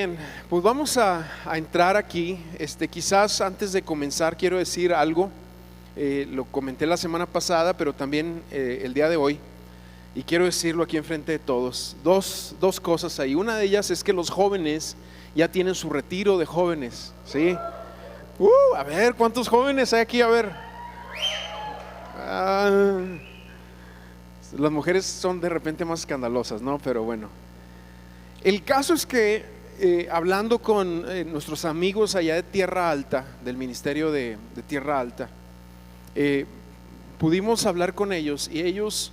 bien, pues vamos a entrar aquí. Quizás antes de comenzar quiero decir algo. Lo comenté la semana pasada, pero también el día de hoy. Y quiero decirlo aquí enfrente de todos. Dos cosas ahí. Una de ellas es que los jóvenes ya tienen su retiro de jóvenes, ¿sí? A ver, ¿cuántos jóvenes hay aquí? A ver. Las mujeres son de repente más escandalosas, ¿no? Pero bueno. El caso es que hablando con nuestros amigos allá de Tierra Alta, del Ministerio de Tierra Alta, pudimos hablar con ellos y ellos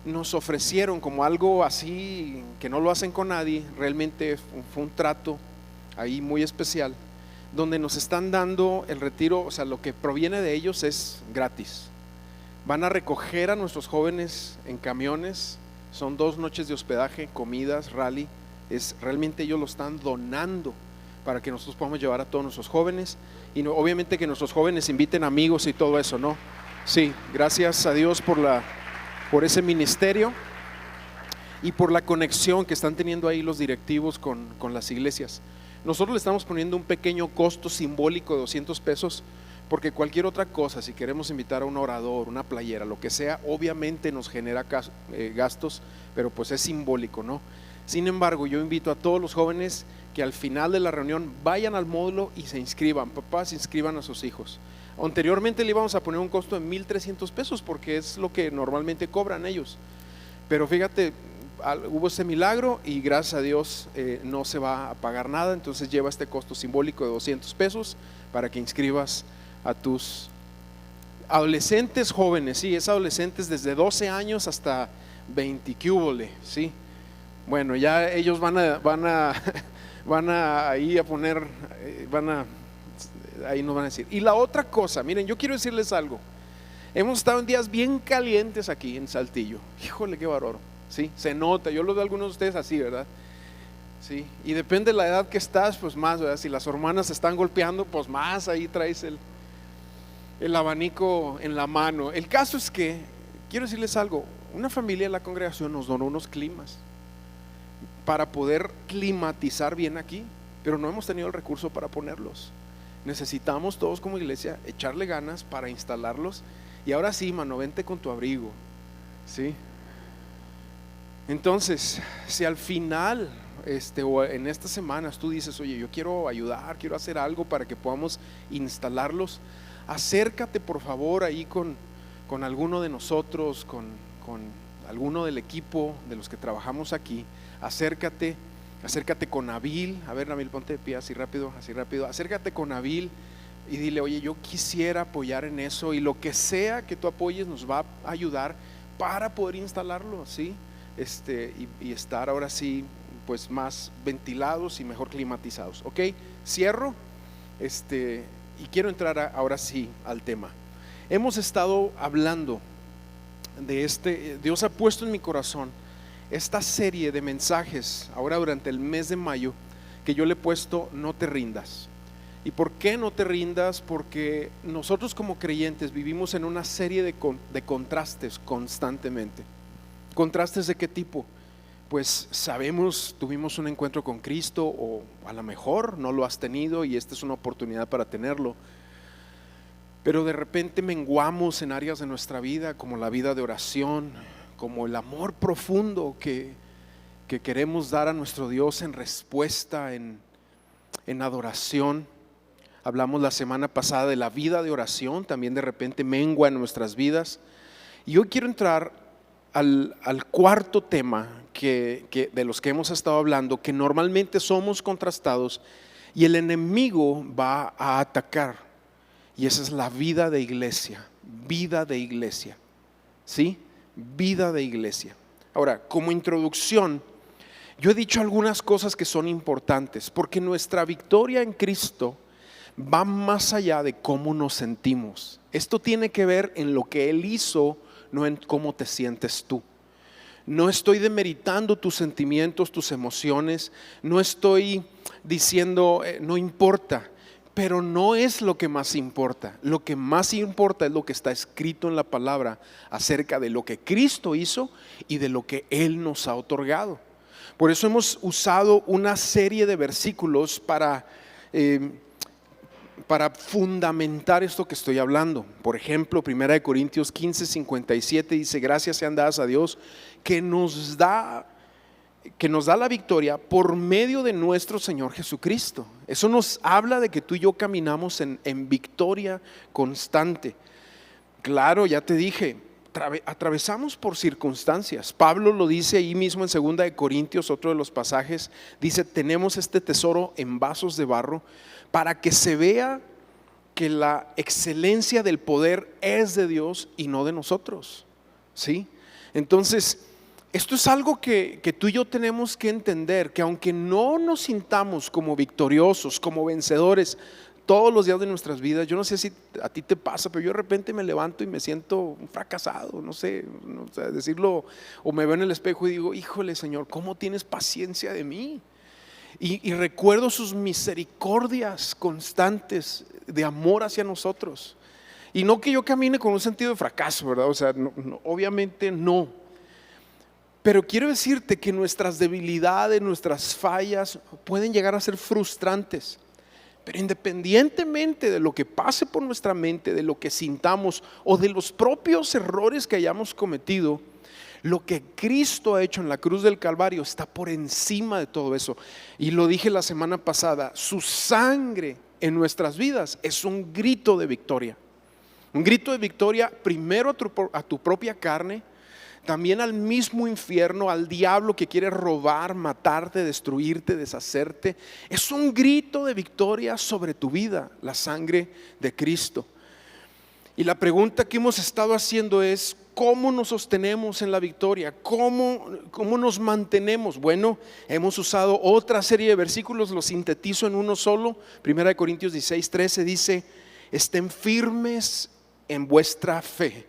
nos ofrecieron como algo así que no lo hacen con nadie. Realmente fue un trato ahí muy especial, donde nos están dando el retiro, o sea, lo que proviene de ellos es gratis. Van a recoger a nuestros jóvenes en camiones, son 2 noches de hospedaje, comidas, rally. Realmente ellos lo están donando para que nosotros podamos llevar a todos nuestros jóvenes y no, obviamente que nuestros jóvenes inviten amigos y todo eso, ¿no? Sí, gracias a Dios por ese ministerio y por la conexión que están teniendo ahí los directivos con las iglesias. Nosotros le estamos poniendo un pequeño costo simbólico de 200 pesos, porque cualquier otra cosa, si queremos invitar a un orador, una playera, lo que sea, obviamente nos genera gastos, pero pues es simbólico, ¿no? Sin embargo, yo invito a todos los jóvenes que al final de la reunión vayan al módulo y se inscriban. Papás, inscriban a sus hijos. Anteriormente le íbamos a poner un costo de 1,300 pesos porque es lo que normalmente cobran ellos. Pero fíjate, hubo ese milagro y gracias a Dios no se va a pagar nada. Entonces lleva este costo simbólico de 200 pesos para que inscribas a tus adolescentes jóvenes. Sí, es adolescentes desde 12 años hasta 20 cúbole, sí. Bueno, ya ellos van a ahí a poner, ahí nos van a decir. Y la otra cosa, miren, yo quiero decirles algo. Hemos estado en días bien calientes aquí en Saltillo. Híjole, qué bárbaro, sí, se nota. Yo lo veo a algunos de ustedes así, ¿verdad? Sí, y depende de la edad que estás, pues más, ¿verdad? Si las hormonas se están golpeando, pues más, ahí traes el abanico en la mano. El caso es que, quiero decirles algo, una familia de la congregación nos donó unos climas para poder climatizar bien aquí, pero no hemos tenido el recurso para ponerlos. Necesitamos todos como iglesia echarle ganas para instalarlos. Y ahora sí, mano, vente con tu abrigo, ¿sí? Entonces, si al final o en estas semanas tú dices, oye, yo quiero ayudar, quiero hacer algo para que podamos instalarlos, acércate por favor ahí con alguno de nosotros, con alguno del equipo de los que trabajamos aquí. Acércate con Nabil. A ver, Nabil, ponte de pie así rápido. Acércate con Nabil y dile, oye, yo quisiera apoyar en eso, y lo que sea que tú apoyes nos va a ayudar para poder instalarlo, ¿sí? Y estar ahora sí pues más ventilados y mejor climatizados. Ok, cierro y quiero entrar ahora sí al tema. Hemos estado hablando de Dios ha puesto en mi corazón esta serie de mensajes ahora durante el mes de mayo, que yo le he puesto no te rindas. ¿Y por qué no te rindas? Porque nosotros como creyentes vivimos en una serie de contrastes constantemente. ¿Contrastes de qué tipo? Pues sabemos, tuvimos un encuentro con Cristo, o a lo mejor no lo has tenido y esta es una oportunidad para tenerlo, pero de repente menguamos en áreas de nuestra vida, como la vida de oración, como el amor profundo que queremos dar a nuestro Dios en respuesta, en adoración. Hablamos la semana pasada de la vida de oración, también de repente mengua en nuestras vidas. Y hoy quiero entrar al cuarto tema que de los que hemos estado hablando, que normalmente somos contrastados y el enemigo va a atacar, y esa es la vida de iglesia, ¿sí? Vida de iglesia. Ahora, como introducción, yo he dicho algunas cosas que son importantes, porque nuestra victoria en Cristo va más allá de cómo nos sentimos. Esto tiene que ver en lo que Él hizo, no en cómo te sientes tú. No estoy demeritando tus sentimientos, tus emociones, no estoy diciendo no importa, pero no es lo que más importa. Lo que más importa es lo que está escrito en la palabra acerca de lo que Cristo hizo y de lo que Él nos ha otorgado. Por eso hemos usado una serie de versículos para fundamentar esto que estoy hablando. Por ejemplo, 1 Corintios 15:57 dice: gracias sean dadas a Dios que nos da la victoria por medio de nuestro Señor Jesucristo. Eso nos habla de que tú y yo caminamos en victoria constante. Claro, ya te dije, atravesamos por circunstancias. Pablo lo dice ahí mismo en 2 Corintios, otro de los pasajes, dice: tenemos este tesoro en vasos de barro para que se vea que la excelencia del poder es de Dios y no de nosotros. ¿Sí? Entonces, esto es algo que tú y yo tenemos que entender, que aunque no nos sintamos como victoriosos, como vencedores todos los días de nuestras vidas, yo no sé si a ti te pasa, pero yo de repente me levanto y me siento un fracasado, no sé decirlo, o me veo en el espejo y digo: híjole, Señor, ¿cómo tienes paciencia de mí? Y recuerdo sus misericordias constantes de amor hacia nosotros. Y no que yo camine con un sentido de fracaso, ¿verdad? O sea, obviamente no. Pero quiero decirte que nuestras debilidades, nuestras fallas pueden llegar a ser frustrantes. Pero independientemente de lo que pase por nuestra mente, de lo que sintamos o de los propios errores que hayamos cometido, lo que Cristo ha hecho en la cruz del Calvario está por encima de todo eso. Y lo dije la semana pasada: su sangre en nuestras vidas es un grito de victoria. Un grito de victoria primero a tu propia carne, también al mismo infierno, al diablo que quiere robar, matarte, destruirte, deshacerte. Es un grito de victoria sobre tu vida, la sangre de Cristo. Y la pregunta que hemos estado haciendo es: ¿cómo nos sostenemos en la victoria? ¿Cómo nos mantenemos? Bueno, hemos usado otra serie de versículos, los sintetizo en uno solo. 1 Corintios 16:13 dice: estén firmes en vuestra fe.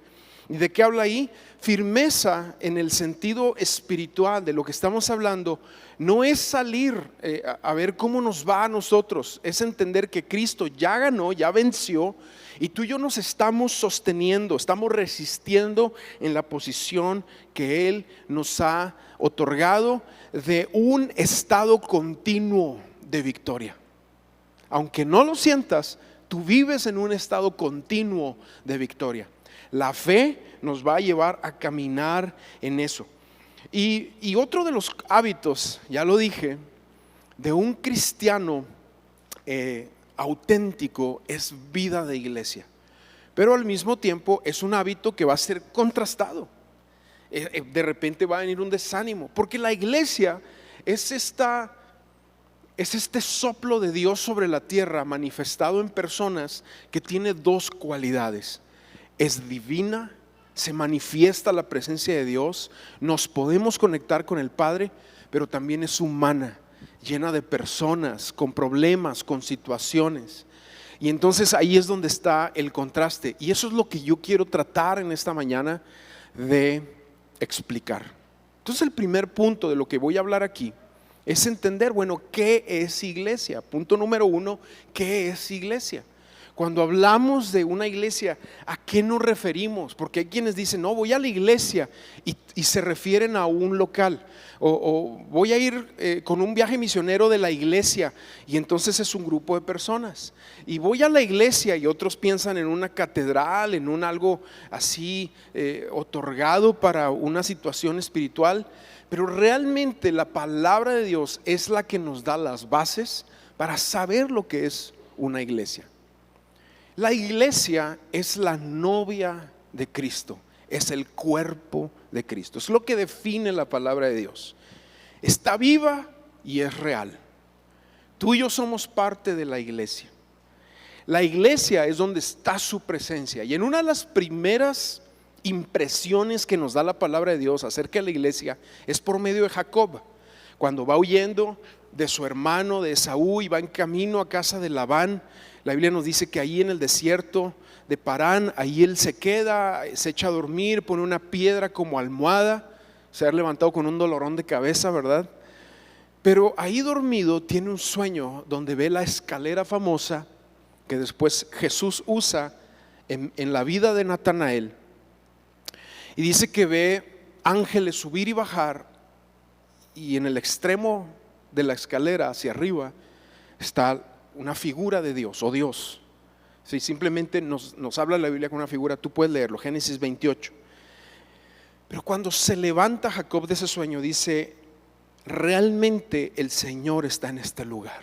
¿Y de qué habla ahí? Firmeza en el sentido espiritual de lo que estamos hablando. No es salir a ver cómo nos va a nosotros, es entender que Cristo ya ganó, ya venció, y tú y yo nos estamos sosteniendo, estamos resistiendo en la posición que Él nos ha otorgado de un estado continuo de victoria. Aunque no lo sientas, tú vives en un estado continuo de victoria. La fe nos va a llevar a caminar en eso. Y otro de los hábitos, ya lo dije, de un cristiano auténtico es vida de iglesia. Pero al mismo tiempo es un hábito que va a ser contrastado. De repente va a venir un desánimo, porque la iglesia es este soplo de Dios sobre la tierra manifestado en personas que tiene dos cualidades: es divina, se manifiesta la presencia de Dios, nos podemos conectar con el Padre, pero también es humana, llena de personas, con problemas, con situaciones. Y entonces ahí es donde está el contraste, y eso es lo que yo quiero tratar en esta mañana de explicar. Entonces el primer punto de lo que voy a hablar aquí es entender, bueno, ¿qué es iglesia? Punto número uno: ¿qué es iglesia? Cuando hablamos de una iglesia, ¿a qué nos referimos? Porque hay quienes dicen: no, voy a la iglesia, y se refieren a un local, o voy a ir con un viaje misionero de la iglesia, y entonces es un grupo de personas. Y voy a la iglesia, y otros piensan en una catedral, en un algo así otorgado para una situación espiritual. Pero realmente la palabra de Dios es la que nos da las bases para saber lo que es una iglesia. La iglesia es la novia de Cristo, es el cuerpo de Cristo. Es lo que define la palabra de Dios. Está viva y es real. Tú y yo somos parte de la iglesia. La iglesia es donde está su presencia. Y en una de las primeras impresiones que nos da la palabra de Dios acerca de la iglesia es por medio de Jacob, cuando va huyendo de su hermano de Esaú y va en camino a casa de Labán. La Biblia nos dice que ahí en el desierto de Parán, ahí él se queda, se echa a dormir, pone una piedra como almohada, se ha levantado con un dolorón de cabeza, ¿verdad? Pero ahí dormido tiene un sueño donde ve la escalera famosa que después Jesús usa en la vida de Natanael. Y dice que ve ángeles subir y bajar, y en el extremo de la escalera hacia arriba está una figura de Dios o Dios. Sí, simplemente nos habla la Biblia con una figura, tú puedes leerlo, Génesis 28. Pero cuando se levanta Jacob de ese sueño, dice: realmente el Señor está en este lugar.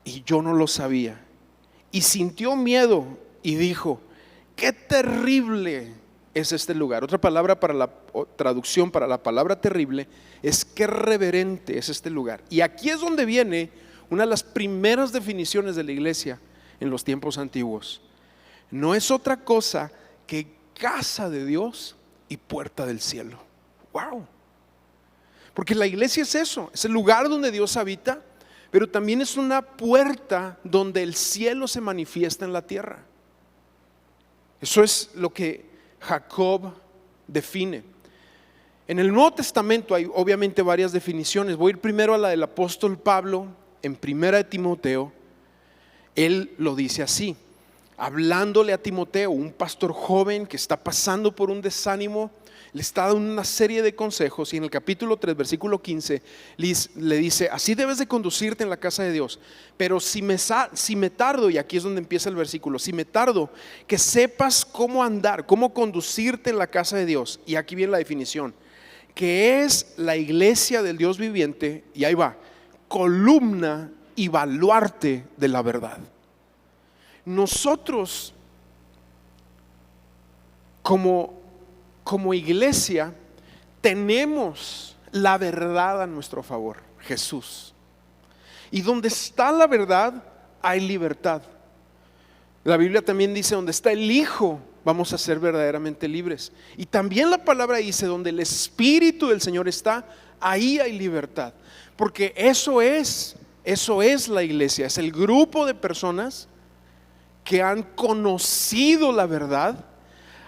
Y yo no lo sabía. Y sintió miedo y dijo: qué terrible es este lugar. Otra palabra para la traducción para la palabra terrible es qué reverente es este lugar. Y aquí es donde viene una de las primeras definiciones de la iglesia en los tiempos antiguos. No es otra cosa que casa de Dios y puerta del cielo. Wow. Porque la iglesia es eso, es el lugar donde Dios habita, pero también es una puerta donde el cielo se manifiesta en la tierra. Eso es lo que Jacob define. En el Nuevo Testamento hay obviamente varias definiciones. Voy a ir primero a la del apóstol Pablo en Primera de Timoteo. Él lo dice así, hablándole a Timoteo, un pastor joven que está pasando por un desánimo, le está dando una serie de consejos, y en el capítulo 3 versículo 15 le dice: así debes de conducirte en la casa de Dios, pero si me tardo, y aquí es donde empieza el versículo, si me tardo, que sepas cómo andar, cómo conducirte en la casa de Dios. Y aquí viene la definición, que es la iglesia del Dios viviente, y ahí va, columna y baluarte de la verdad. Nosotros como iglesia tenemos la verdad a nuestro favor, Jesús. Y donde está la verdad hay libertad. La Biblia también dice: donde está el Hijo vamos a ser verdaderamente libres. Y también la palabra dice: donde el Espíritu del Señor está, ahí hay libertad. Porque eso es la iglesia, es el grupo de personas que han conocido la verdad,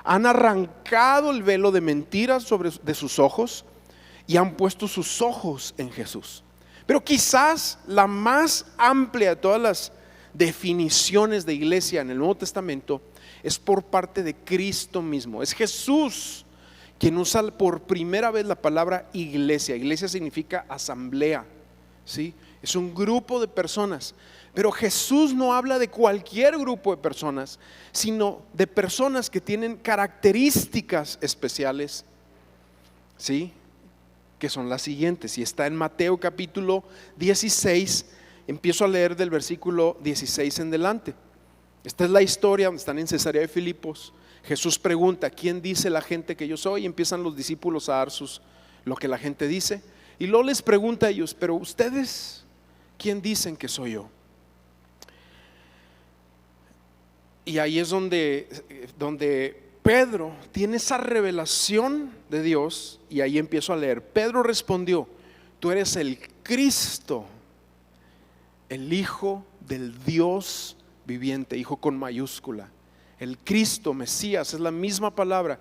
han arrancado el velo de mentiras de sus ojos y han puesto sus ojos en Jesús. Pero quizás la más amplia de todas las definiciones de iglesia en el Nuevo Testamento es por parte de Cristo mismo. Es Jesús quien usa por primera vez la palabra iglesia. Iglesia significa asamblea, ¿sí? Es un grupo de personas. Pero Jesús no habla de cualquier grupo de personas, sino de personas que tienen características especiales, ¿sí? Que son las siguientes. Y está en Mateo capítulo 16. Empiezo a leer del versículo 16 en delante. Esta es la historia donde están en Cesarea de Filipos. Jesús pregunta: ¿quién dice la gente que yo soy? Y empiezan los discípulos a dar lo que la gente dice. Y luego les pregunta a ellos: pero ustedes, ¿quién dicen que soy yo? Y ahí es donde Pedro tiene esa revelación de Dios. Y ahí empiezo a leer. Pedro respondió: tú eres el Cristo, el Hijo del Dios viviente. Hijo con mayúscula. El Cristo, Mesías, es la misma palabra.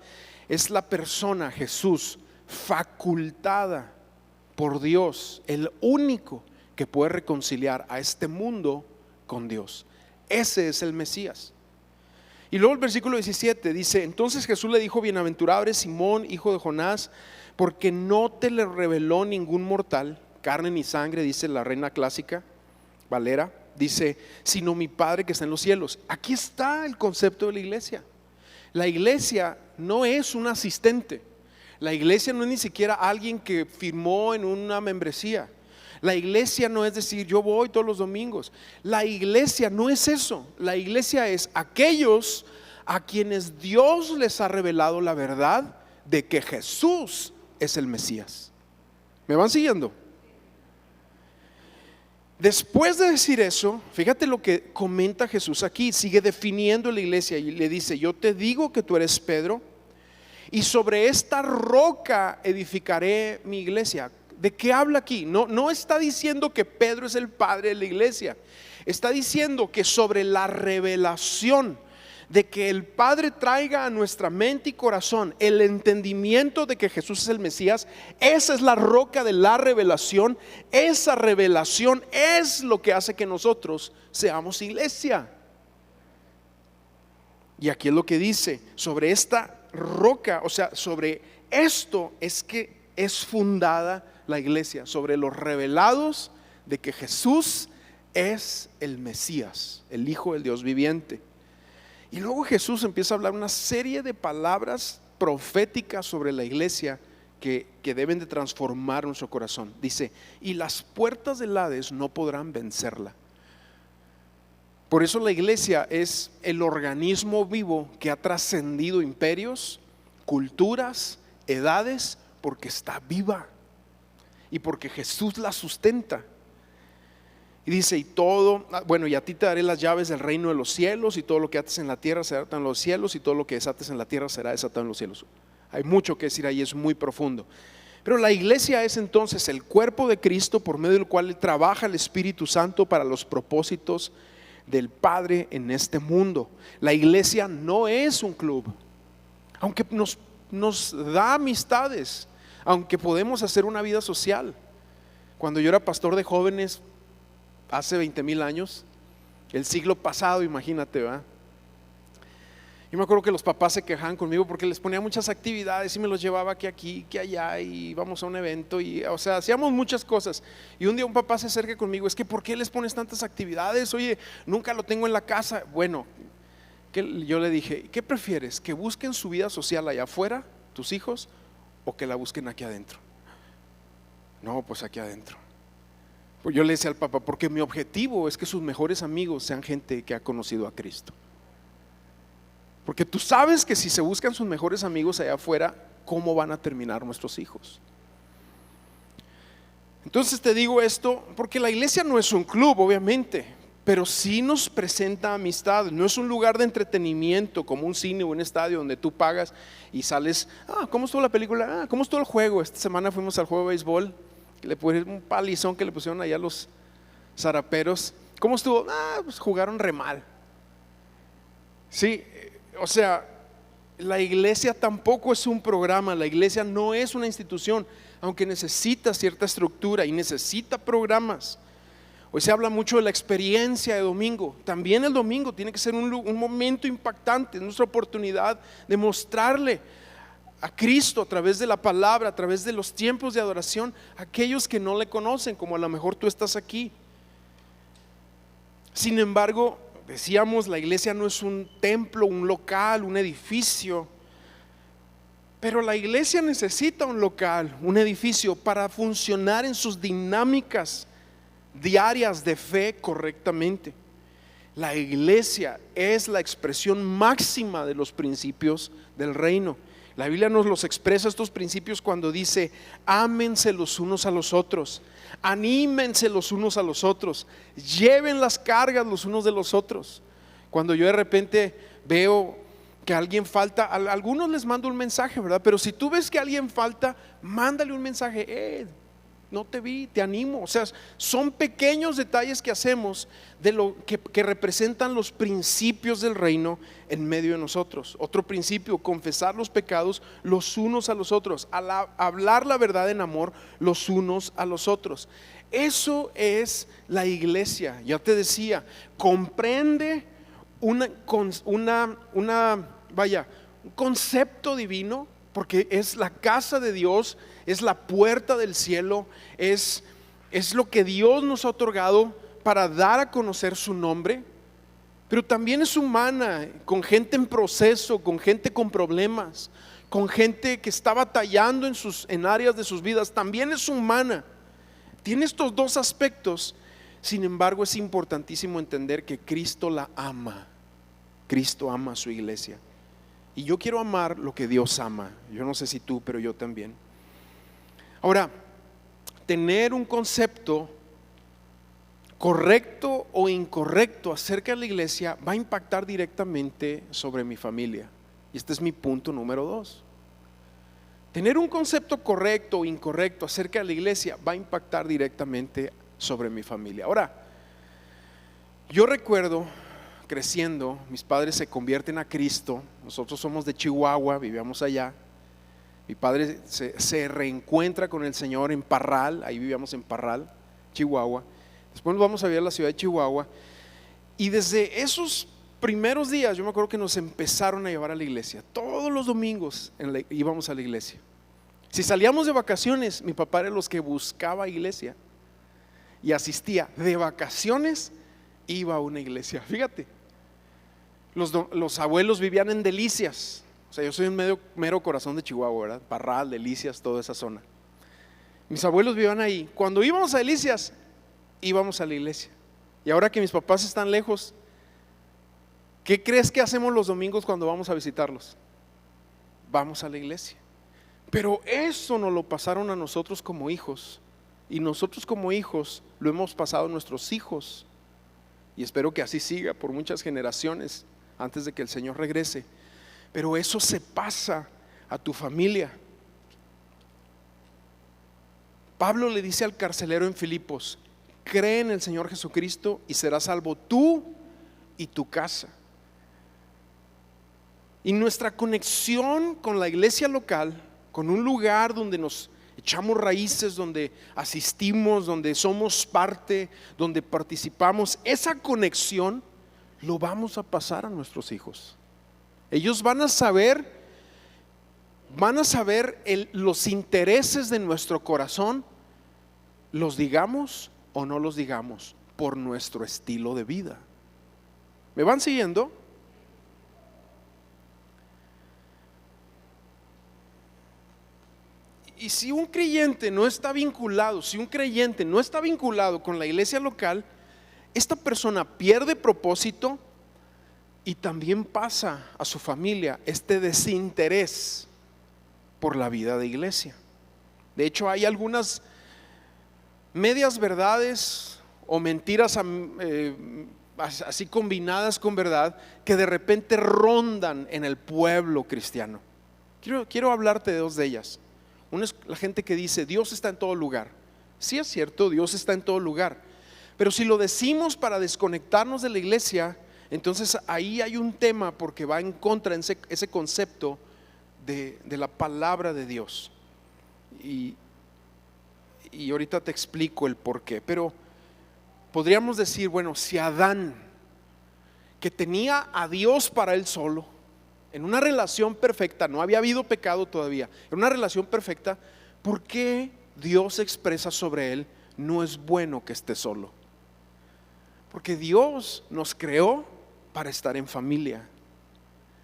Es la persona, Jesús, facultada por Dios, el único que puede reconciliar a este mundo con Dios. Ese es el Mesías. Y luego el versículo 17 dice: entonces Jesús le dijo: bienaventurado eres Simón, hijo de Jonás, porque no te le reveló ningún mortal, carne ni sangre, dice la Reina Clásica Valera, dice, sino mi Padre que está en los cielos. Aquí está el concepto de la iglesia. La iglesia no es un asistente. La iglesia no es ni siquiera alguien que firmó en una membresía. La iglesia no es decir: yo voy todos los domingos. La iglesia no es eso. La iglesia es aquellos a quienes Dios les ha revelado la verdad de que Jesús es el Mesías. ¿Me van siguiendo? Después de decir eso, fíjate lo que comenta Jesús aquí. Sigue definiendo la iglesia y le dice: yo te digo que tú eres Pedro, y sobre esta roca edificaré mi iglesia. ¿De qué habla aquí? No está diciendo que Pedro es el padre de la iglesia. Está diciendo que sobre la revelación de que el Padre traiga a nuestra mente y corazón el entendimiento de que Jesús es el Mesías, esa es la roca de la revelación. Esa revelación es lo que hace que nosotros seamos iglesia. Y aquí es lo que dice: sobre esta roca, o sea, sobre esto es que es fundada la iglesia? Sobre los revelados de que Jesús es el Mesías, el Hijo del Dios viviente. Y luego Jesús empieza a hablar una serie de palabras proféticas sobre la iglesia que deben de transformar nuestro corazón. Dice, y las puertas del Hades no podrán vencerla. Por eso la iglesia es el organismo vivo que ha trascendido imperios, culturas, edades, porque está viva y porque Jesús la sustenta. Y dice, y todo, bueno, y a ti te daré las llaves del reino de los cielos, y todo lo que ates en la tierra será atado en los cielos, y todo lo que desates en la tierra será desatado en los cielos. Hay mucho que decir ahí, es muy profundo. Pero la iglesia es entonces el cuerpo de Cristo, por medio del cual trabaja el Espíritu Santo para los propósitos del Padre en este mundo. La iglesia no es un club, aunque nos da amistades, aunque podemos hacer una vida social. Cuando yo era pastor de jóvenes hace 20,000 años, el siglo pasado, imagínate, ¿verdad? Yo me acuerdo que los papás se quejaban conmigo porque les ponía muchas actividades y me los llevaba que aquí, que allá, y íbamos a un evento, y o sea, hacíamos muchas cosas. Y un día un papá se acerca conmigo, es que ¿por qué les pones tantas actividades? Oye, nunca lo tengo en la casa. Bueno, yo le dije, ¿qué prefieres? ¿Que busquen su vida social allá afuera, tus hijos, o que la busquen aquí adentro? No, pues aquí adentro. Pues yo le decía al papá, porque mi objetivo es que sus mejores amigos sean gente que ha conocido a Cristo. Porque tú sabes que si se buscan sus mejores amigos allá afuera, ¿cómo van a terminar nuestros hijos? Entonces te digo esto porque la iglesia no es un club, obviamente, pero sí nos presenta amistad. No es un lugar de entretenimiento como un cine o un estadio donde tú pagas y sales, ¿cómo estuvo la película? ¿Cómo estuvo el juego? Esta semana fuimos al juego de béisbol, que le pusieron un palizón que le pusieron allá los zaraperos. ¿Cómo estuvo? Pues jugaron re mal. Sí, o sea, la iglesia tampoco es un programa, la iglesia no es una institución, aunque necesita cierta estructura y necesita programas. Hoy se habla mucho de la experiencia de domingo. También el domingo tiene que ser un momento impactante, nuestra oportunidad de mostrarle a Cristo a través de la palabra, a través de los tiempos de adoración, a aquellos que no le conocen, como a lo mejor tú estás aquí. Sin embargo, decíamos, la iglesia no es un templo, un local, un edificio, pero la iglesia necesita un local, un edificio para funcionar en sus dinámicas diarias de fe correctamente. La iglesia es la expresión máxima de los principios del reino. La Biblia nos los expresa estos principios cuando dice, ámense los unos a los otros, anímense los unos a los otros, lleven las cargas los unos de los otros. Cuando yo de repente veo que alguien falta, a algunos les mando un mensaje, ¿verdad? Pero si tú ves que alguien falta, mándale un mensaje, no te vi, te animo. O sea, son pequeños detalles que hacemos de lo que representan los principios del reino en medio de nosotros. Otro principio, confesar los pecados los unos a los otros, hablar la verdad en amor los unos a los otros. Eso es la iglesia. Ya te decía, comprende un concepto divino, porque es la casa de Dios, es la puerta del cielo, es lo que Dios nos ha otorgado para dar a conocer su nombre. Pero también es humana, con gente en proceso, con gente con problemas, con gente que está batallando en áreas de sus vidas. También es humana, tiene estos dos aspectos. Sin embargo, es importantísimo entender que Cristo la ama. Cristo ama a su iglesia. Y yo quiero amar lo que Dios ama. Yo no sé si tú, pero yo también. Ahora, tener un concepto correcto o incorrecto acerca de la iglesia va a impactar directamente sobre mi familia. Y este es mi punto número 2. Tener un concepto correcto o incorrecto acerca de la iglesia va a impactar directamente sobre mi familia. Ahora, yo recuerdo creciendo, mis padres se convierten a Cristo. Nosotros somos de Chihuahua, vivíamos allá. Mi padre se reencuentra con el Señor en Parral, ahí vivíamos en Parral, Chihuahua. Después nos vamos a ver a la ciudad de Chihuahua. Y desde esos primeros días yo me acuerdo que nos empezaron a llevar a la iglesia. Todos los domingos íbamos a la iglesia. Si salíamos de vacaciones, mi papá era los que buscaba iglesia y asistía. De vacaciones iba a una iglesia. Fíjate, los abuelos vivían en Delicias. O sea, yo soy un mero corazón de Chihuahua, ¿verdad? Parral, Delicias, toda esa zona. Mis abuelos vivían ahí. Cuando íbamos a Delicias, íbamos a la iglesia. Y ahora que mis papás están lejos, ¿qué crees que hacemos los domingos cuando vamos a visitarlos? Vamos a la iglesia. Pero eso nos lo pasaron a nosotros como hijos, y nosotros como hijos lo hemos pasado a nuestros hijos, y espero que así siga por muchas generaciones antes de que el Señor regrese. Pero eso se pasa a tu familia. Pablo le dice al carcelero en Filipos: cree en el Señor Jesucristo y serás salvo tú y tu casa. Y nuestra conexión con la iglesia local, con un lugar donde nos echamos raíces, donde asistimos, donde somos parte, donde participamos, esa conexión lo vamos a pasar a nuestros hijos. Ellos van a saber los intereses de nuestro corazón, los digamos o no los digamos, por nuestro estilo de vida. ¿Me van siguiendo? Y si un creyente no está vinculado, con la iglesia local, esta persona pierde propósito y también pasa a su familia este desinterés por la vida de iglesia. De hecho, hay algunas medias verdades o mentiras así combinadas con verdad que de repente rondan en el pueblo cristiano. Quiero hablarte de dos de ellas. Una es la gente que dice: Dios está en todo lugar. Sí, es cierto, Dios está en todo lugar, pero si lo decimos para desconectarnos de la iglesia, entonces ahí hay un tema, porque va en contra de ese concepto de la palabra de Dios. Y ahorita te explico el por qué. Pero podríamos decir, bueno, si Adán, que tenía a Dios para él solo, en una relación perfecta, no había habido pecado todavía, en una relación perfecta, ¿por qué Dios expresa sobre él: no es bueno que esté solo? Porque Dios nos creó para estar en familia,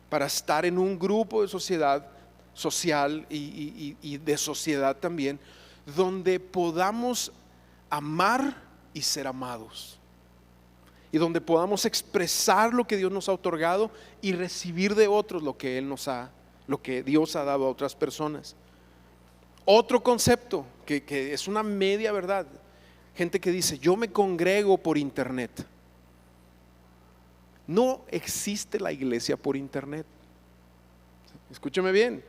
para estar en un grupo de social y de sociedad también, donde podamos amar y ser amados, y donde podamos expresar lo que Dios nos ha otorgado y recibir de otros lo que Dios ha dado a otras personas. Otro concepto que es una media verdad: gente que dice: yo me congrego por internet. No existe la iglesia por internet. Escúchame bien,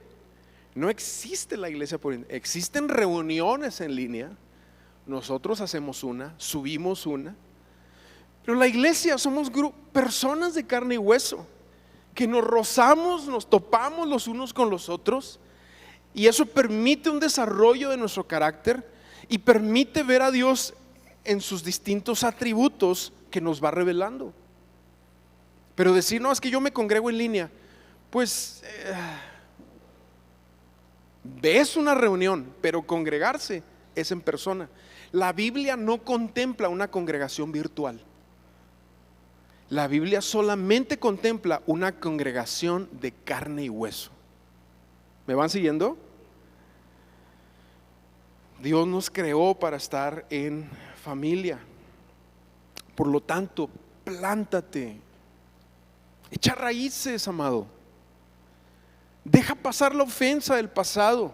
no existe la iglesia por internet. Existen reuniones en línea, nosotros hacemos una, subimos una, pero la iglesia somos personas de carne y hueso, que nos rozamos, nos topamos los unos con los otros, y eso permite un desarrollo de nuestro carácter y permite ver a Dios en sus distintos atributos que nos va revelando. Pero decir: no, es que yo me congrego en línea, pues ves una reunión, pero congregarse es en persona. La Biblia no contempla una congregación virtual. La Biblia solamente contempla una congregación de carne y hueso. ¿Me van siguiendo? Dios nos creó para estar en familia. Por lo tanto, plántate, echa raíces, amado. Deja pasar la ofensa del pasado.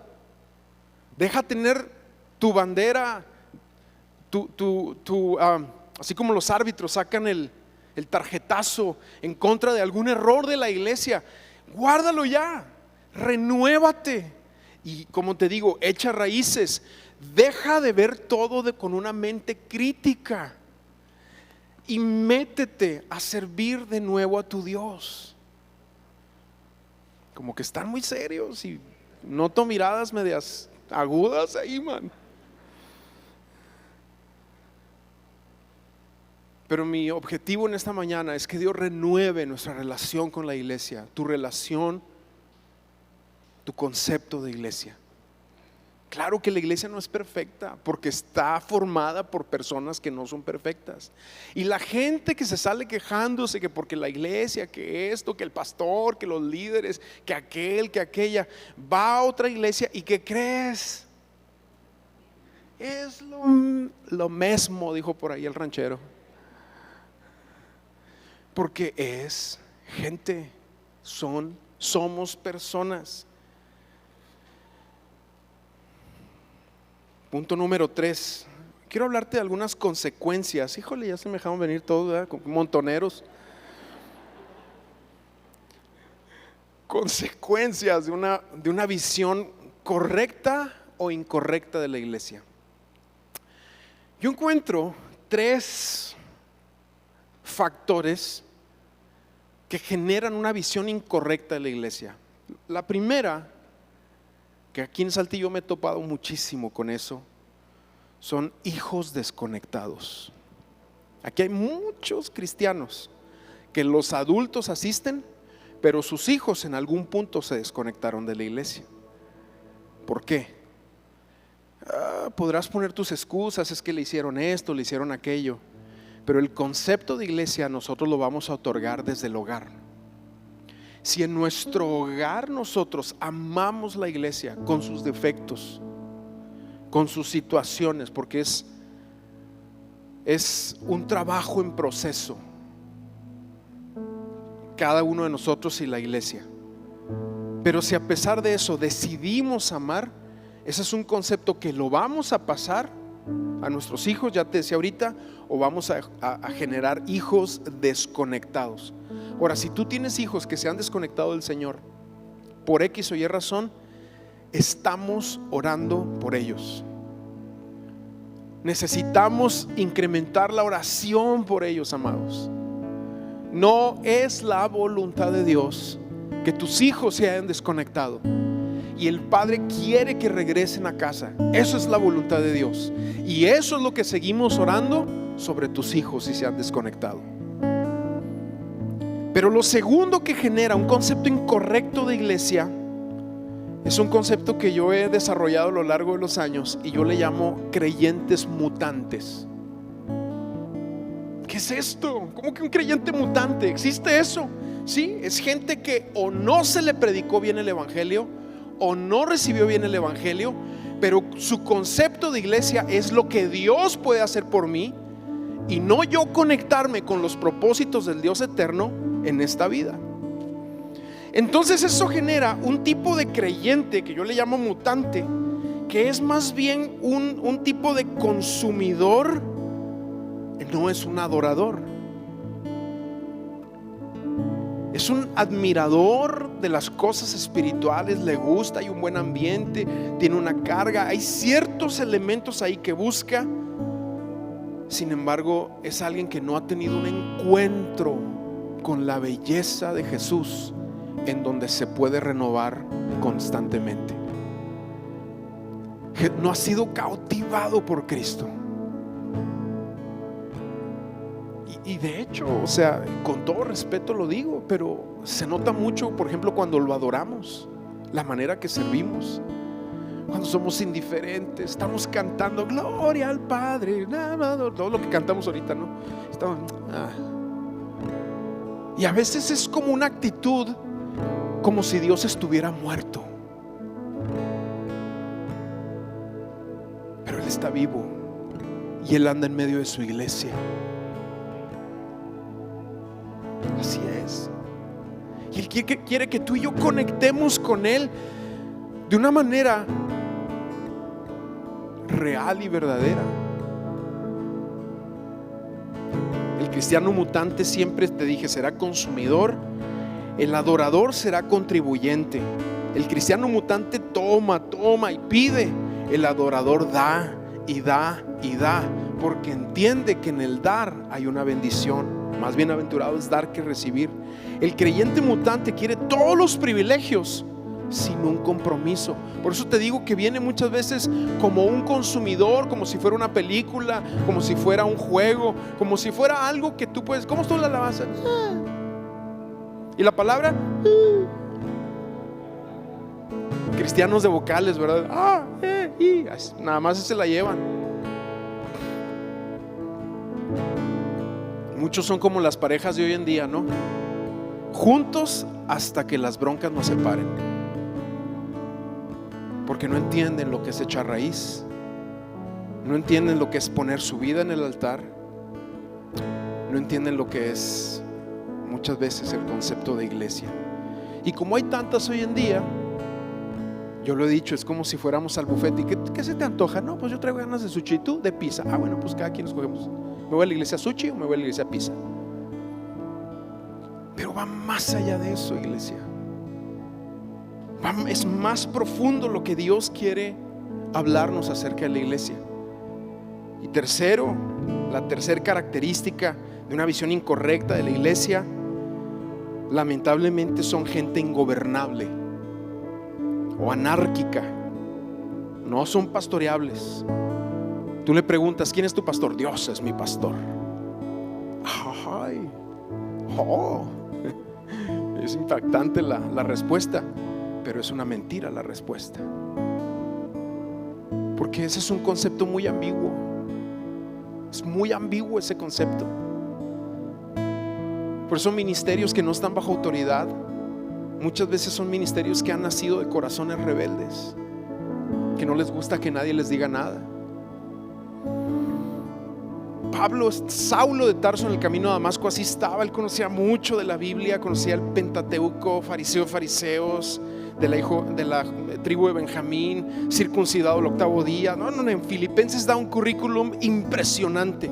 Deja tener tu bandera, así como los árbitros sacan el tarjetazo en contra de algún error de la iglesia. Guárdalo ya, renuévate. Y como te digo, echa raíces. Deja de ver todo con una mente crítica y métete a servir de nuevo a tu Dios. Como que están muy serios y noto miradas medias agudas ahí, man. Pero mi objetivo en esta mañana es que Dios renueve nuestra relación con la iglesia, tu relación, tu concepto de iglesia. Claro que la iglesia no es perfecta porque está formada por personas que no son perfectas. Y la gente que se sale quejándose que porque la iglesia, que esto, que el pastor, que los líderes, que aquel, que aquella, va a otra iglesia y ¿qué crees? Es lo mismo, dijo por ahí el ranchero. Porque es gente, somos personas. Punto número 3. Quiero hablarte de algunas consecuencias. Híjole, ya se me dejaron venir todos, ¿verdad? Con montoneros. Consecuencias de una visión correcta o incorrecta de la iglesia. Yo encuentro 3 factores que generan una visión incorrecta de la iglesia. La primera, que aquí en Saltillo me he topado muchísimo con eso, son hijos desconectados. Aquí hay muchos cristianos que los adultos asisten, pero sus hijos en algún punto se desconectaron de la iglesia. ¿Por qué? Podrás poner tus excusas, es que le hicieron esto, le hicieron aquello, pero el concepto de iglesia nosotros lo vamos a otorgar desde el hogar. Si en nuestro hogar nosotros amamos la iglesia con sus defectos, con sus situaciones, porque es un trabajo en proceso, cada uno de nosotros y la iglesia. Pero si a pesar de eso decidimos amar, ese es un concepto que lo vamos a pasar a nuestros hijos, ya te decía ahorita, o vamos a generar hijos desconectados. Ahora, si tú tienes hijos que se han desconectado del Señor por X o Y razón, estamos orando por ellos. Necesitamos incrementar la oración por ellos, amados. No es la voluntad de Dios que tus hijos se hayan desconectado, y el Padre quiere que regresen a casa. Eso es la voluntad de Dios, y eso es lo que seguimos orando sobre tus hijos si se han desconectado. Pero lo segundo que genera un concepto incorrecto de iglesia es un concepto que yo he desarrollado a lo largo de los años, y yo le llamo creyentes mutantes. ¿Qué es esto? ¿Cómo que un creyente mutante? ¿Existe eso? Sí, es gente que o no se le predicó bien el evangelio o no recibió bien el evangelio, pero su concepto de iglesia es lo que Dios puede hacer por mí, y no yo conectarme con los propósitos del Dios eterno en esta vida. Entonces eso genera un tipo de creyente que yo le llamo mutante, que es más bien un tipo de consumidor, no es un adorador. Es un admirador de las cosas espirituales, le gusta, hay un buen ambiente, tiene una carga, hay ciertos elementos ahí que busca. Sin embargo, es alguien que no ha tenido un encuentro con la belleza de Jesús, en donde se puede renovar constantemente. No ha sido cautivado por Cristo. Y de hecho, o sea, con todo respeto lo digo, pero se nota mucho, por ejemplo, cuando lo adoramos, la manera que servimos, cuando somos indiferentes, estamos cantando gloria al Padre, todo lo que cantamos ahorita, ¿no? Y a veces es como una actitud como si Dios estuviera muerto, pero Él está vivo y Él anda en medio de su iglesia. Así es. Y Él quiere que tú y yo conectemos con Él de una manera real y verdadera. El cristiano mutante, siempre te dije, será consumidor. El adorador será contribuyente. El cristiano mutante toma y pide. El adorador da y da y da, porque entiende que en el dar hay una bendición. Más bienaventurado es dar que recibir. El creyente mutante quiere todos los privilegios sin un compromiso. Por eso te digo que viene muchas veces como un consumidor, como si fuera una película, como si fuera un juego, como si fuera algo que tú puedes. ¿Cómo estuvo la alabanza? Y la palabra. cristianos de vocales, ¿verdad? Nada más se la llevan. Muchos son como las parejas de hoy en día, ¿no? Juntos hasta que las broncas nos separen, porque no entienden lo que es echar raíz, no entienden lo que es poner su vida en el altar, no entienden lo que es muchas veces el concepto de iglesia. Y como hay tantas hoy en día, yo lo he dicho, es como si fuéramos al buffet. ¿Y qué se te antoja? No, pues yo traigo ganas de sushi, ¿y tú? De pizza. Bueno, pues cada quien escogemos. ¿Me voy a la iglesia sushi o me voy a la iglesia pizza? Pero va más allá de eso, iglesia. Es más profundo lo que Dios quiere hablarnos acerca de la iglesia. Y tercero, la tercera característica de una visión incorrecta de la iglesia, lamentablemente son gente ingobernable o anárquica. No son pastoreables. Tú le preguntas, ¿quién es tu pastor? Dios es mi pastor. Ay, es impactante la respuesta, pero es una mentira la respuesta, porque ese es un concepto muy ambiguo. Es muy ambiguo ese concepto. Por eso ministerios que no están bajo autoridad muchas veces son ministerios que han nacido de corazones rebeldes, que no les gusta que nadie les diga nada. Saulo de Tarso, en el camino a Damasco, así estaba. Él conocía mucho de la Biblia, conocía el Pentateuco, fariseos, de la tribu de Benjamín, circuncidado el 8º día. En Filipenses da un currículum impresionante,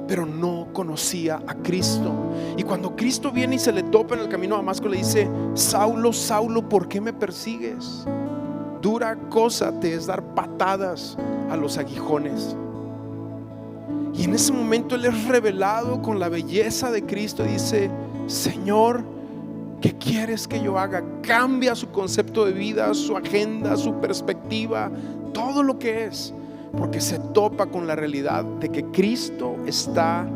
pero no conocía a Cristo. Y cuando Cristo viene y se le topa en el camino a Damasco, le dice: Saulo, Saulo, ¿por qué me persigues? Dura cosa te es dar patadas a los aguijones. Y en ese momento él es revelado con la belleza de Cristo y dice: Señor, ¿qué quieres que yo haga? Cambia su concepto de vida, su agenda, su perspectiva, todo lo que es, porque se topa con la realidad de que Cristo está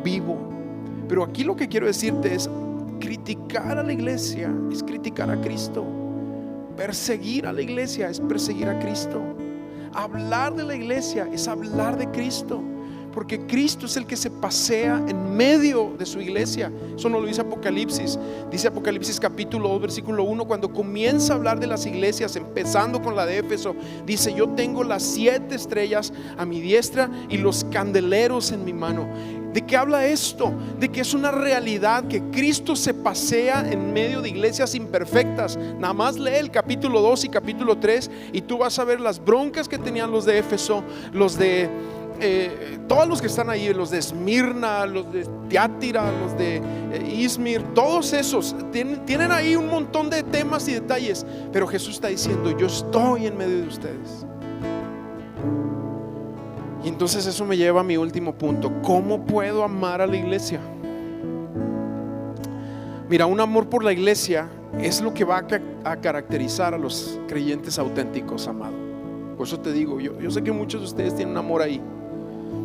vivo. Pero aquí lo que quiero decirte es: criticar a la iglesia es criticar a Cristo. Perseguir a la iglesia es perseguir a Cristo. Hablar de la iglesia es hablar de Cristo, porque Cristo es el que se pasea en medio de su iglesia. Eso no lo dice Apocalipsis. Dice Apocalipsis capítulo 2 versículo 1, cuando comienza a hablar de las iglesias, empezando con la de Éfeso, dice: yo tengo las 7 estrellas a mi diestra y los candeleros en mi mano. ¿De qué habla esto? De que es una realidad que Cristo se pasea en medio de iglesias imperfectas. Nada más lee el capítulo 2 y capítulo 3 y tú vas a ver las broncas que tenían los de Éfeso, los de todos los que están ahí, los de Esmirna, los de Tiátira, los de Izmir, todos esos tienen ahí un montón de temas y detalles, pero Jesús está diciendo: yo estoy en medio de ustedes. Y entonces eso me lleva a mi último punto: ¿cómo puedo amar a la iglesia? Mira, un amor por la iglesia es lo que va a caracterizar a los creyentes auténticos, amado. Por eso te digo, yo sé que muchos de ustedes tienen un amor ahí,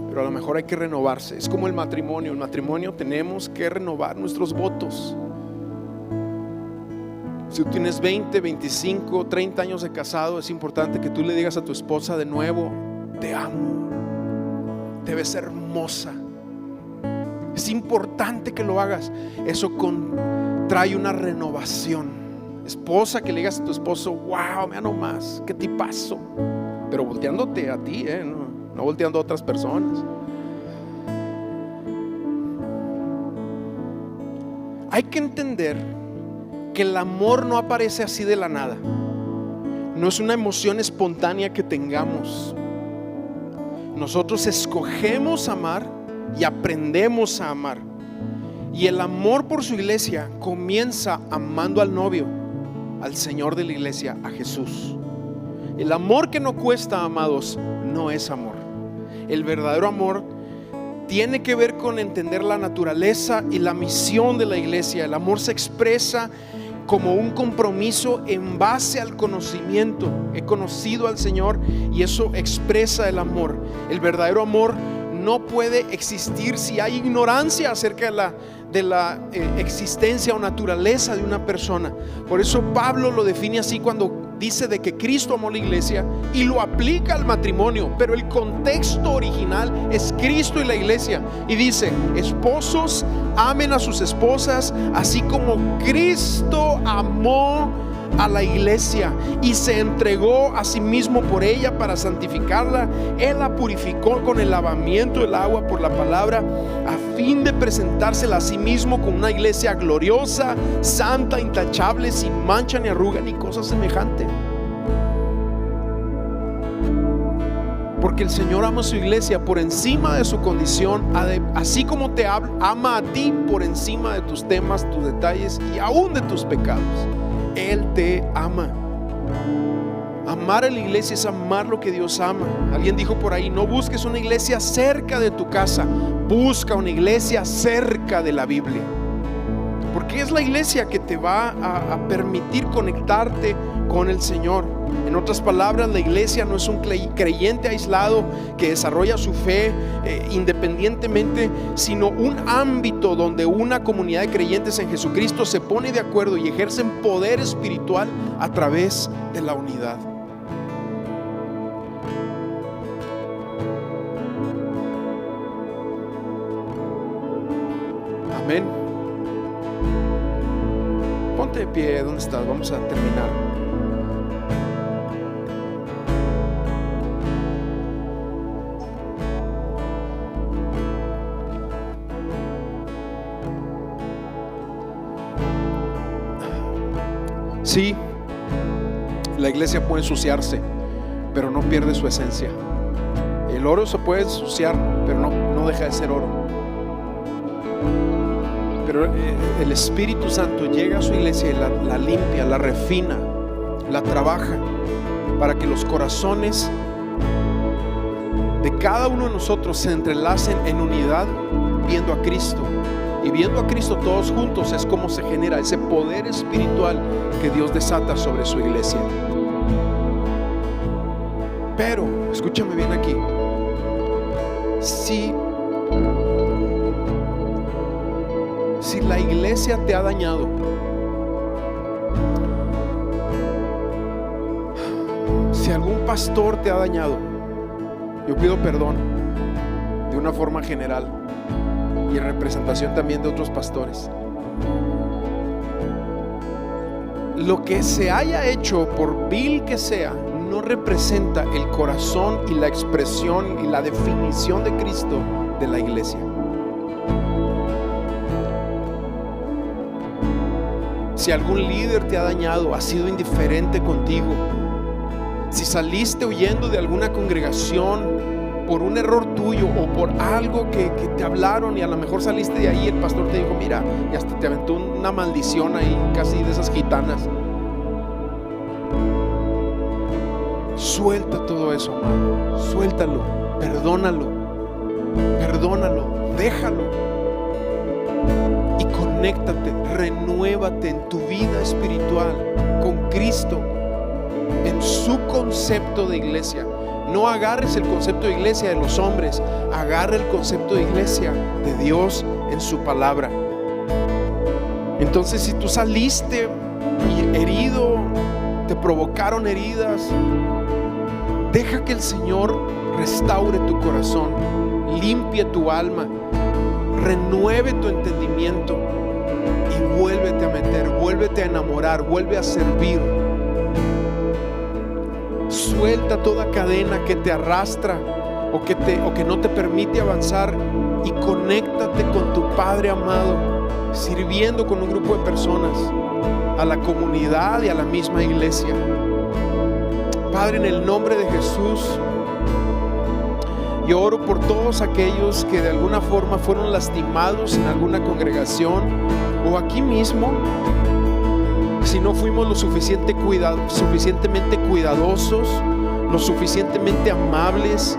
pero a lo mejor hay que renovarse. Es como el matrimonio. El matrimonio tenemos que renovar nuestros votos. Si tú tienes 20, 25, 30 años de casado, es importante que tú le digas a tu esposa de nuevo: te amo, debes ser hermosa. Es importante que lo hagas. Eso trae una renovación. Esposa, que le digas a tu esposo: wow, mira nomás, qué tipazo. Pero volteándote a ti, no volteando a otras personas. Hay que entender que el amor no aparece así de la nada. No es una emoción espontánea que tengamos. Nosotros escogemos amar y aprendemos a amar. Y el amor por su iglesia comienza amando al novio, al Señor de la iglesia, a Jesús. El amor que no cuesta, amados, no es amor. El verdadero amor tiene que ver con entender la naturaleza y la misión de la iglesia. El amor se expresa como un compromiso en base al conocimiento. He conocido al Señor y eso expresa el amor. El verdadero amor no puede existir si hay ignorancia acerca de la existencia o naturaleza de una persona. Por eso Pablo lo define así cuando dice de que Cristo amó la iglesia y lo aplica al matrimonio, pero el contexto original es Cristo y la iglesia. Y dice: esposos, amen a sus esposas, así como Cristo amó a la iglesia y se entregó a sí mismo por ella para santificarla. Él la purificó con el lavamiento del agua por la palabra, a fin de presentársela a sí mismo con una iglesia gloriosa, santa, intachable, sin mancha ni arruga ni cosa semejante. Porque el Señor ama a su iglesia por encima de su condición, así como te ama a ti por encima de tus temas, tus detalles y aún de tus pecados. Él te ama. Amar a la iglesia es amar lo que Dios ama. Alguien dijo por ahí: no busques una iglesia cerca de tu casa, busca una iglesia cerca de la Biblia. Porque es la iglesia que te va a permitir conectarte con el Señor. En otras palabras, la iglesia no es un creyente aislado que desarrolla su fe independientemente, sino un ámbito donde una comunidad de creyentes en Jesucristo se pone de acuerdo y ejercen poder espiritual a través de la unidad. Amén. Ponte de pie. ¿Dónde estás? Vamos a terminar. Sí, la iglesia puede ensuciarse, pero no pierde su esencia. El oro se puede ensuciar, pero no deja de ser oro. Pero el Espíritu Santo llega a su iglesia y la limpia, la refina, la trabaja para que los corazones de cada uno de nosotros se entrelacen en unidad, viendo a Cristo. Y viendo a Cristo todos juntos es como se genera ese poder espiritual que Dios desata sobre su iglesia. Pero, escúchame bien aquí. Si la iglesia te ha dañado, si algún pastor te ha dañado, yo pido perdón de una forma general y en representación también de otros pastores. Lo que se haya hecho, por vil que sea, no representa el corazón y la expresión y la definición de Cristo de la iglesia. Si algún líder te ha dañado, ha sido indiferente contigo, si saliste huyendo de alguna congregación por un error tuyo o por algo que te hablaron y a lo mejor saliste de ahí, el pastor te dijo: mira, y hasta te aventó una maldición ahí, casi de esas gitanas. Suelta todo eso, amado. Suéltalo, perdónalo, déjalo y conéctate, renuévate en tu vida espiritual con Cristo, en su concepto de iglesia. No agarres el concepto de iglesia de los hombres, agarra el concepto de iglesia de Dios en su palabra. Entonces, si tú saliste herido, te provocaron heridas, deja que el Señor restaure tu corazón, limpie tu alma, renueve tu entendimiento y vuélvete a meter, vuélvete a enamorar, vuelve a servir. Suelta toda cadena que te arrastra o que no te permite avanzar y conéctate con tu Padre amado, sirviendo con un grupo de personas, a la comunidad y a la misma iglesia. Padre, en el nombre de Jesús, yo oro por todos aquellos que de alguna forma fueron lastimados en alguna congregación o aquí mismo. Si no fuimos lo suficientemente cuidadosos, lo suficientemente amables,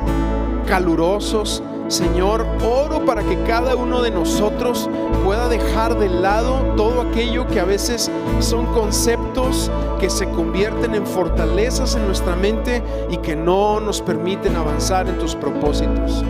calurosos, Señor, oro para que cada uno de nosotros pueda dejar de lado todo aquello que a veces son conceptos que se convierten en fortalezas en nuestra mente y que no nos permiten avanzar en tus propósitos.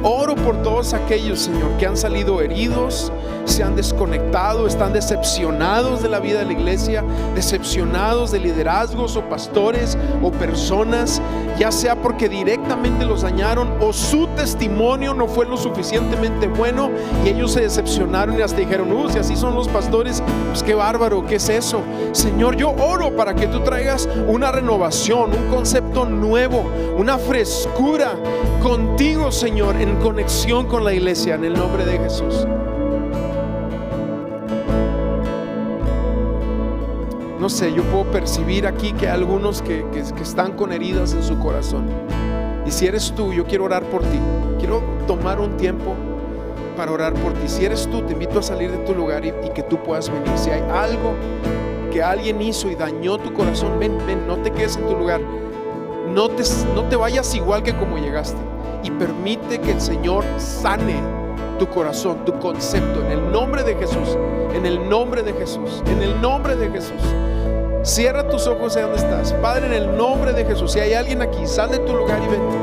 Oro por todos aquellos, Señor, que han salido heridos, se han desconectado, están decepcionados de la vida de la iglesia, decepcionados de liderazgos o pastores o personas, ya sea porque directamente los dañaron o su testimonio no fue lo suficientemente bueno y ellos se decepcionaron y hasta dijeron: si así son los pastores, pues qué bárbaro, ¿qué es eso? Señor, yo oro para que tú traigas una renovación, un concepto nuevo, una frescura contigo, Señor, en conexión con la iglesia, en el nombre de Jesús. No sé, yo puedo percibir aquí que hay algunos que están con heridas en su corazón. Y si eres tú, yo quiero orar por ti. Quiero tomar un tiempo para orar por ti. Si eres tú, te invito a salir de tu lugar y que tú puedas venir. Si hay algo que alguien hizo y dañó tu corazón, ven, no te quedes en tu lugar. No te vayas igual que como llegaste. Y permite que el Señor sane tu corazón, tu concepto, en el nombre de Jesús, en el nombre de Jesús, en el nombre de Jesús. Cierra tus ojos ahí donde estás. Padre, en el nombre de Jesús, si hay alguien aquí, sal de tu lugar y vente.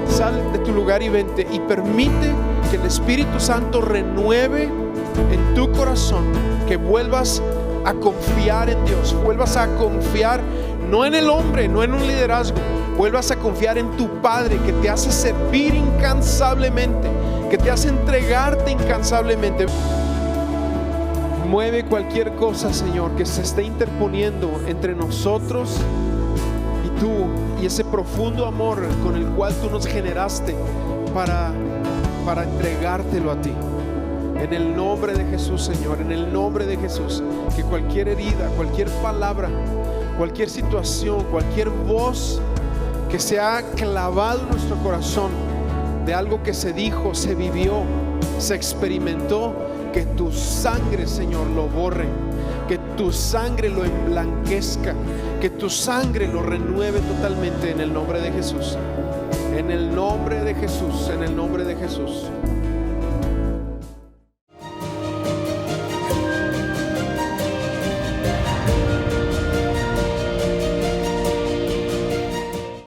Sal de tu lugar y vente. Y permite que el Espíritu Santo renueve en tu corazón, que vuelvas a confiar en Dios, vuelvas a confiar no en el hombre, no en un liderazgo, vuelvas a confiar en tu Padre, que te hace servir incansablemente, que te hace entregarte incansablemente. Mueve cualquier cosa, Señor, que se esté interponiendo entre nosotros y tú, y ese profundo amor con el cual tú nos generaste para entregártelo a ti. En el nombre de Jesús, Señor, en el nombre de Jesús, que cualquier herida, cualquier palabra, cualquier situación, cualquier voz que se ha clavado en nuestro corazón de algo que se dijo, se vivió, se experimentó, que tu sangre, Señor, lo borre, que tu sangre lo emblanquezca, que tu sangre lo renueve totalmente, en el nombre de Jesús, en el nombre de Jesús, en el nombre de Jesús.